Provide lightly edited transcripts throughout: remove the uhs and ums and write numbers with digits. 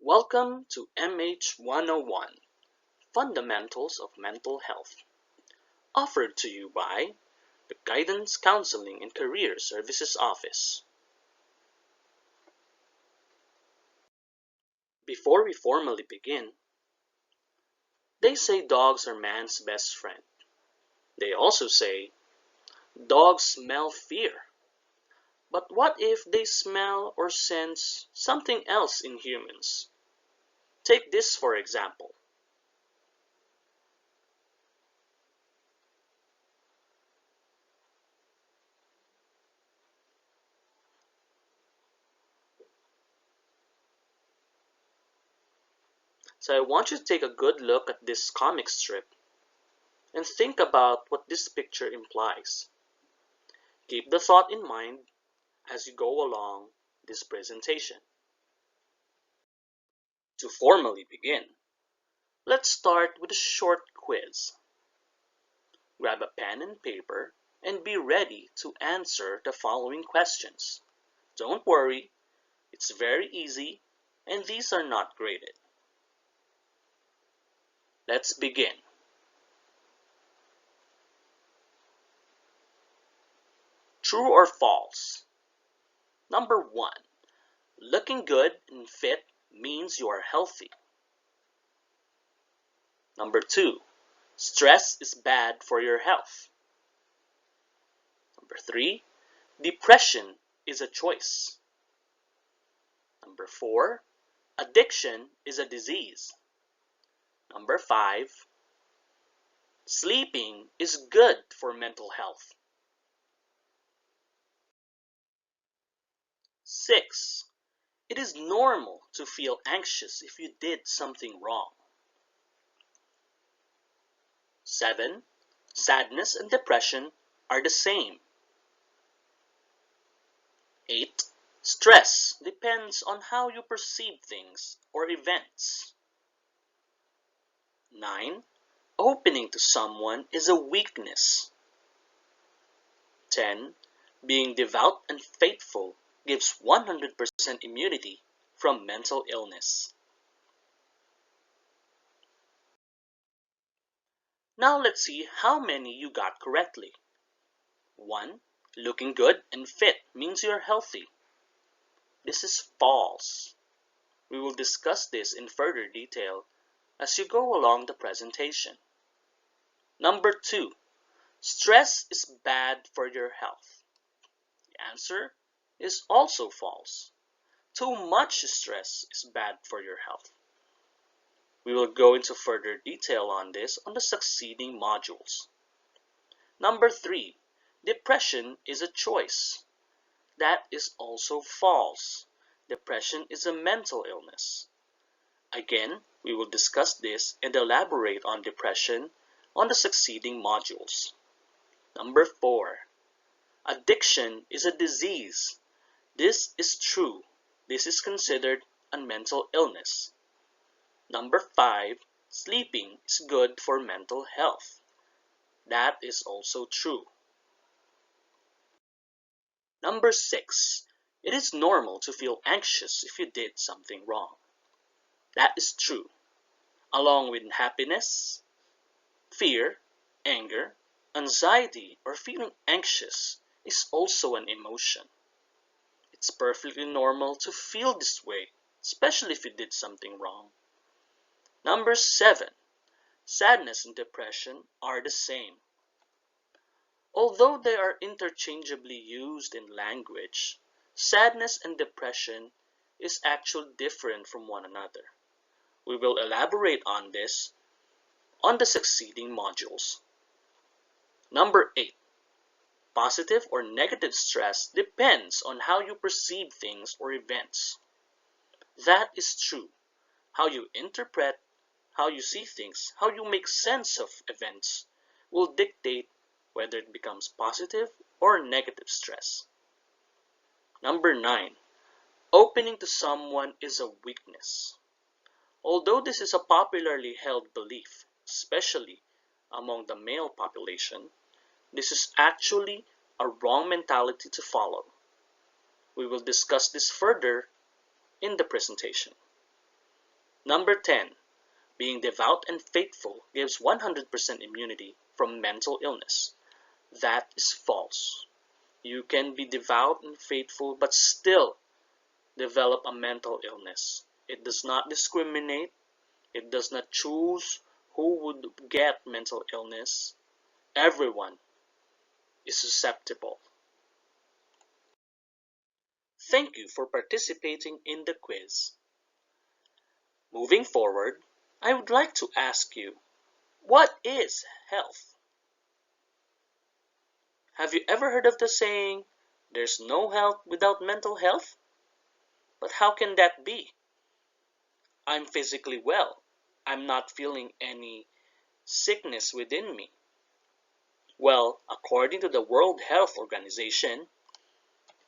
Welcome to MH 101 Fundamentals of Mental Health, offered to you by the Guidance Counseling and Career Services Office. Before we formally begin, they say dogs are man's best friend. They also say dogs smell fear. But what if they smell or sense something else in humans? Take this for example. So I want you to take a good look at this comic strip and think about what this picture implies. Keep the thought in mind as you go along this presentation. To formally begin, let's start with a short quiz. Grab a pen and paper and be ready to answer the following questions. Don't worry, it's very easy and these are not graded. Let's begin. True or false? Number 1. Looking good and fit means you are healthy. Number 2. Stress is bad for your health. Number 3. Depression is a choice. Number 4. Addiction is a disease. Number 5. Sleeping is good for mental health. 6. It is normal to feel anxious if you did something wrong. 7. Sadness and depression are the same. 8. Stress depends on how you perceive things or events. 9. Opening to someone is a weakness. 10. Being devout and faithful gives 100% immunity from mental illness. Now let's see how many you got correctly. 1. Looking good and fit means you're healthy. This is false. We will discuss this in further detail as you go along the presentation. Number 2. Stress is bad for your health. The answer is also false. Too much stress is bad for your health. We will go into further detail on this on the succeeding modules. Number 3. Depression is a choice. That is also false. Depression is a mental illness. Again, we will discuss this and elaborate on depression on the succeeding modules. Number 4. Addiction is a disease. This is true. This is considered a mental illness. Number 5. Sleeping is good for mental health. That is also true. Number 6. It is normal to feel anxious if you did something wrong. That is true. Along with happiness, fear, anger, anxiety, or feeling anxious is also an emotion. It's perfectly normal to feel this way, especially if you did something wrong. Number 7. Sadness and depression are the same. Although they are interchangeably used in language, sadness and depression is actually different from one another. We will elaborate on this on the succeeding modules. Number 8. Positive or negative stress depends on how you perceive things or events. That is true. How you interpret, how you see things, how you make sense of events will dictate whether it becomes positive or negative stress. Number 9. Opening to someone is a weakness. Although this is a popularly held belief, especially among the male population, this is actually a wrong mentality to follow. We will discuss this further in the presentation. Number 10. Being devout and faithful gives 100% immunity from mental illness. That is false. You can be devout and faithful but still develop a mental illness. It does not discriminate. It does not choose who would get mental illness. Everyone is susceptible. Thank you for participating in the quiz. Moving forward, I would like to ask you, what is health? Have you ever heard of the saying, there's no health without mental health? But how can that be? I'm physically well. I'm not feeling any sickness within me. Well, according to the World Health Organization,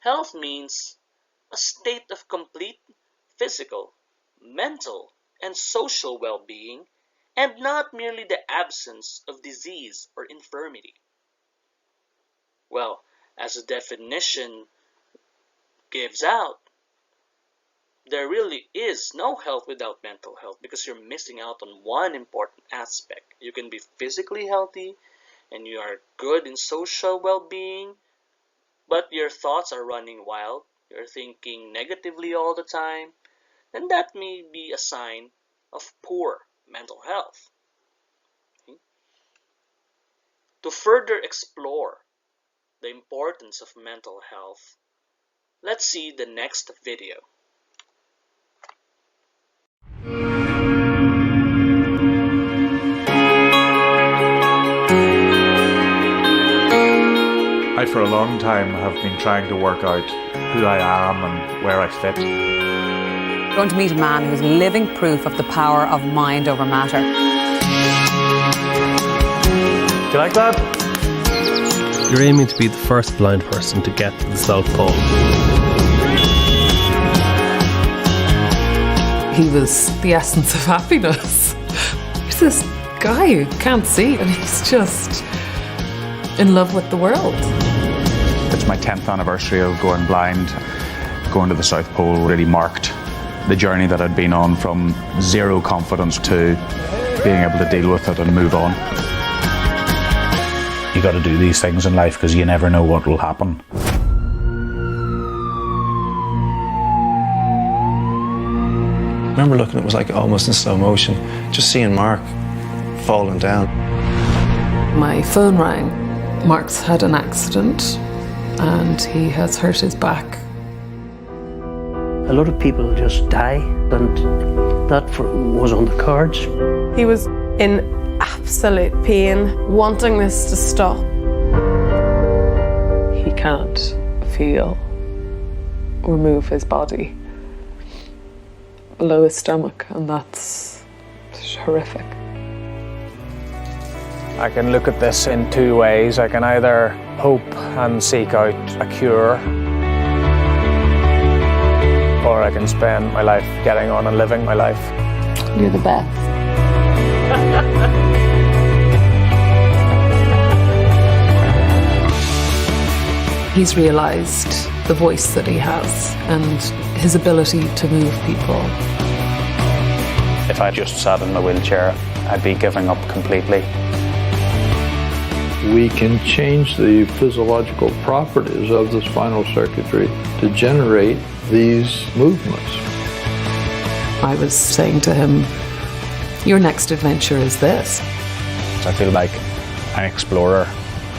health means a state of complete physical, mental, and social well-being, and not merely the absence of disease or infirmity. Well, as the definition gives out, there really is no health without mental health because you're missing out on one important aspect. You can be physically healthy and you are good in social well-being, but your thoughts are running wild, you're thinking negatively all the time, then that may be a sign of poor mental health. Okay? To further explore the importance of mental health, let's see the next video. I for a long time have been trying to work out who I am and where I fit. We're going to meet a man who's living proof of the power of mind over matter. Do you like that? You're aiming to be the first blind person to get to the South Pole. He was the essence of happiness. There's this guy who can't see and he's just in love with the world. It's my 10th anniversary of going blind. Going to the South Pole really marked the journey that I'd been on from zero confidence to being able to deal with it and move on. You got to do these things in life because you never know what will happen. I remember looking, it was like almost in slow motion, just seeing Mark falling down. My phone rang. Mark's had an accident and he has hurt his back. A lot of people just die, and that was on the cards. He was in absolute pain, wanting this to stop. He can't feel or move his body below his stomach, and that's horrific. I can look at this in two ways. I can either hope and seek out a cure, or I can spend my life getting on and living my life. You're the best. He's realised the voice that he has and his ability to move people. If I just sat in my wheelchair, I'd be giving up completely. We can change the physiological properties of the spinal circuitry to generate these movements. I was saying to him, your next adventure is this. I feel like an explorer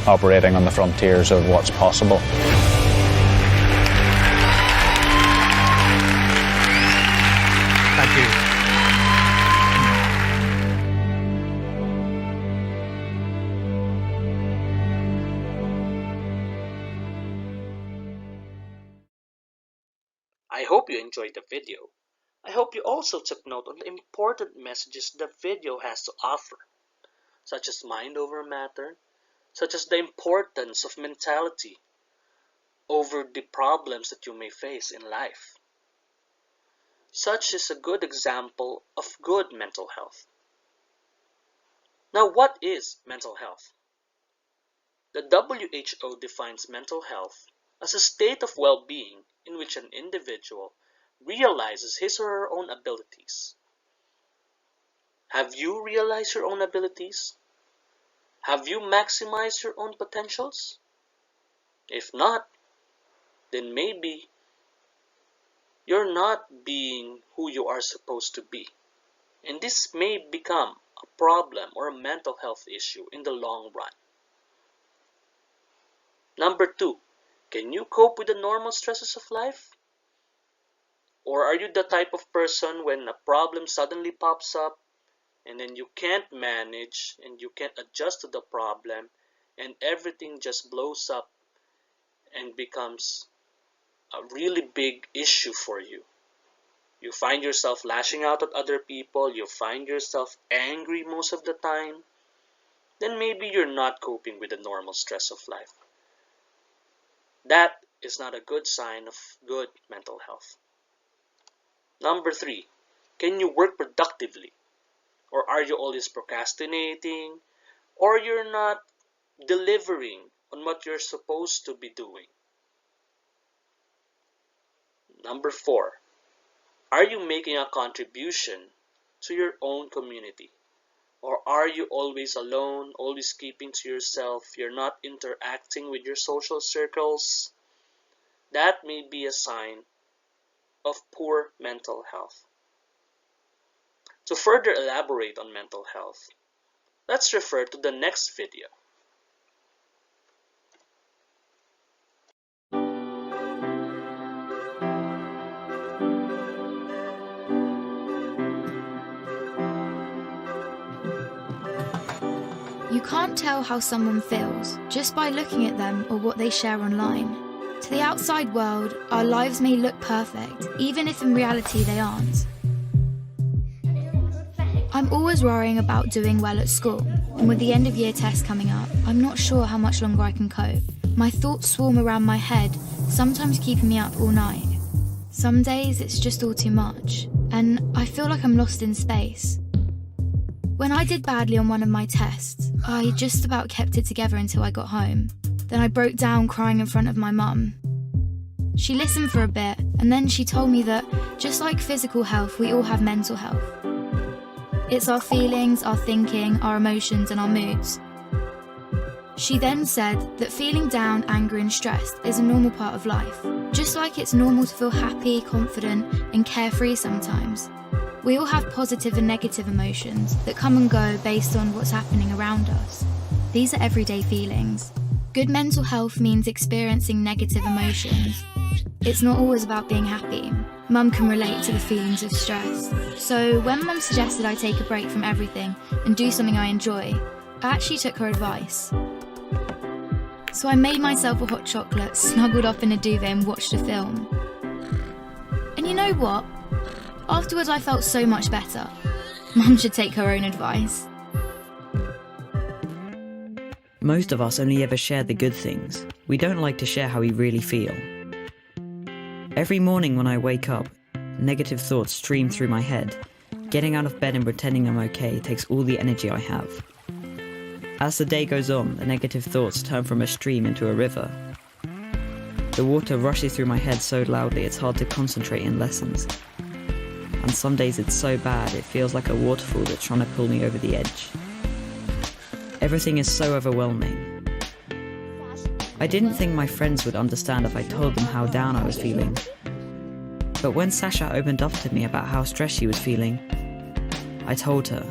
operating on the frontiers of what's possible. Thank you. I hope you enjoyed the video. I hope you also took note on the important messages the video has to offer, such as mind over matter, such as the importance of mentality over the problems that you may face in life. Such is a good example of good mental health. Now, what is mental health? The WHO defines mental health as a state of well-being in which an individual realizes his or her own abilities, Have you realized your own abilities? Have you maximized your own potentials? If not, then maybe you're not being who you are supposed to be. And this may become a problem or a mental health issue in the long run. Number 2, can you cope with the normal stresses of life? Or are you the type of person when a problem suddenly pops up and then you can't manage and you can't adjust to the problem and everything just blows up and becomes a really big issue for you? You find yourself lashing out at other people, you find yourself angry most of the time, then maybe you're not coping with the normal stress of life. That is not a good sign of good mental health. Number 3, can you work productively? Or are you always procrastinating? Or you're not delivering on what you're supposed to be doing? Number 4, are you making a contribution to your own community? Or are you always alone, always keeping to yourself? You're not interacting with your social circles? That may be a sign of poor mental health. To further elaborate on mental health, let's refer to the next video. You can't tell how someone feels just by looking at them or what they share online. To the outside world, our lives may look perfect, even if in reality they aren't. I'm always worrying about doing well at school, and with the end of year test coming up, I'm not sure how much longer I can cope. My thoughts swarm around my head, sometimes keeping me up all night. Some days it's just all too much, and I feel like I'm lost in space. When I did badly on one of my tests, I just about kept it together until I got home. Then I broke down crying in front of my mum. She listened for a bit, and then she told me that, just like physical health, we all have mental health. It's our feelings, our thinking, our emotions, and our moods. She then said that feeling down, angry, and stressed is a normal part of life, just like it's normal to feel happy, confident, and carefree sometimes. We all have positive and negative emotions that come and go based on what's happening around us. These are everyday feelings. Good mental health means experiencing negative emotions. It's not always about being happy. Mum can relate to the feelings of stress. So when Mum suggested I take a break from everything and do something I enjoy, I actually took her advice. So I made myself a hot chocolate, snuggled up in a duvet and watched a film. And you know what? Afterwards I felt so much better. Mum should take her own advice. Most of us only ever share the good things. We don't like to share how we really feel. Every morning when I wake up, negative thoughts stream through my head. Getting out of bed and pretending I'm okay takes all the energy I have. As the day goes on, the negative thoughts turn from a stream into a river. The water rushes through my head so loudly it's hard to concentrate in lessons. And some days it's so bad it feels like a waterfall that's trying to pull me over the edge. Everything is so overwhelming. I didn't think my friends would understand if I told them how down I was feeling. But when Sasha opened up to me about how stressed she was feeling, I told her.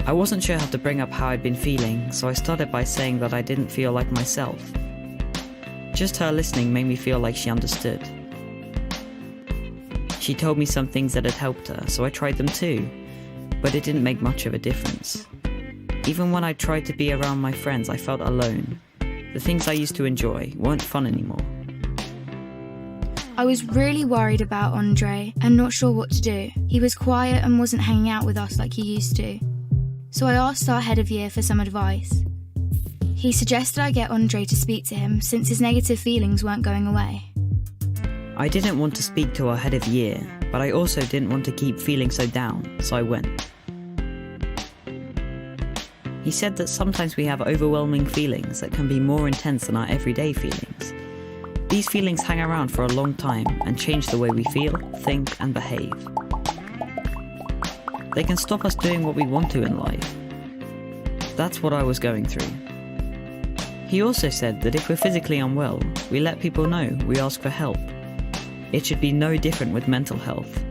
I wasn't sure how to bring up how I'd been feeling, so I started by saying that I didn't feel like myself. Just her listening made me feel like she understood. She told me some things that had helped her, so I tried them too, but it didn't make much of a difference. Even when I tried to be around my friends, I felt alone. The things I used to enjoy weren't fun anymore. I was really worried about Andre and not sure what to do. He was quiet and wasn't hanging out with us like he used to. So I asked our head of year for some advice. He suggested I get Andre to speak to him since his negative feelings weren't going away. I didn't want to speak to our head of year, but I also didn't want to keep feeling so down, so I went. He said that sometimes we have overwhelming feelings that can be more intense than our everyday feelings. These feelings hang around for a long time and change the way we feel, think, and behave. They can stop us doing what we want to in life. That's what I was going through. He also said that if we're physically unwell, we let people know, we ask for help. It should be no different with mental health.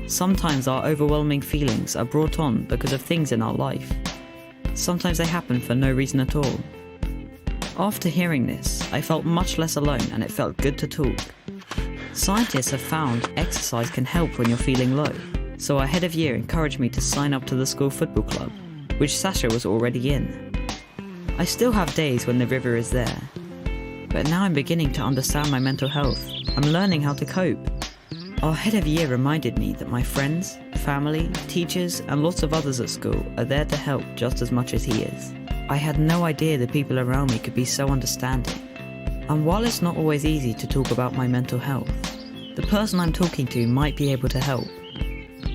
Sometimes our overwhelming feelings are brought on because of things in our life. Sometimes they happen for no reason at all. After hearing this, I felt much less alone and it felt good to talk. Scientists have found exercise can help when you're feeling low, so our head of year encouraged me to sign up to the school football club, which Sasha was already in. I still have days when the river is there, but now I'm beginning to understand my mental health. I'm learning how to cope. Our head of year reminded me that my friends, family, teachers and lots of others at school are there to help just as much as he is. I had no idea the people around me could be so understanding. And while it's not always easy to talk about my mental health, the person I'm talking to might be able to help.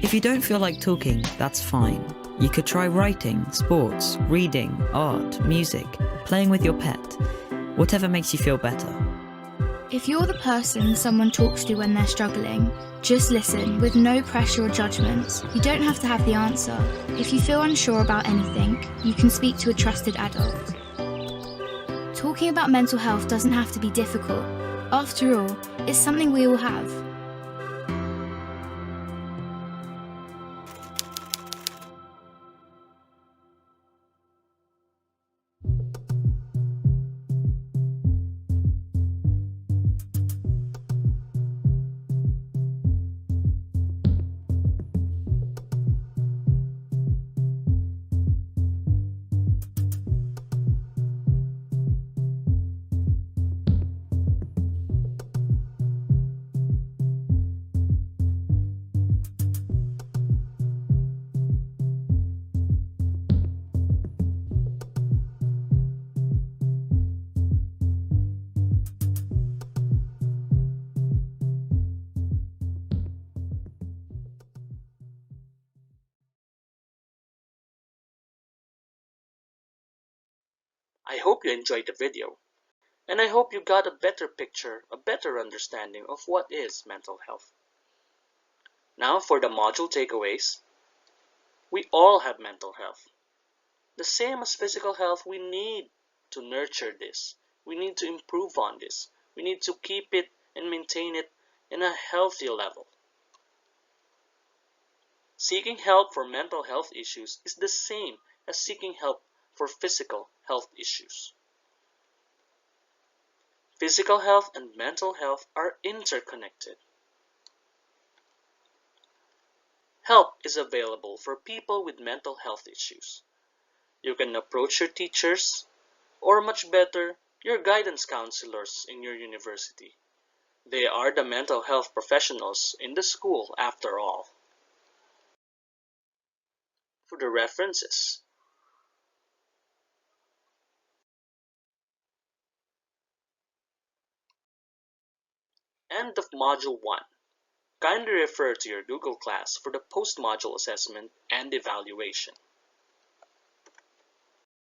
If you don't feel like talking, that's fine. You could try writing, sports, reading, art, music, playing with your pet, whatever makes you feel better. If you're the person someone talks to when they're struggling, just listen with no pressure or judgment. You don't have to have the answer. If you feel unsure about anything, you can speak to a trusted adult. Talking about mental health doesn't have to be difficult. After all, it's something we all have. I hope you enjoyed the video, and I hope you got a better picture, a better understanding of what is mental health. Now for the module takeaways. We all have mental health. The same as physical health, we need to nurture this. We need to improve on this. We need to keep it and maintain it in a healthy level. Seeking help for mental health issues is the same as seeking help for physical health issues. Physical health and mental health are interconnected. Help is available for people with mental health issues. You can approach your teachers, or much better, your guidance counselors in your university. They are the mental health professionals in the school after all. For the references, end of Module 1. Kindly refer to your Google class for the post-module assessment and evaluation.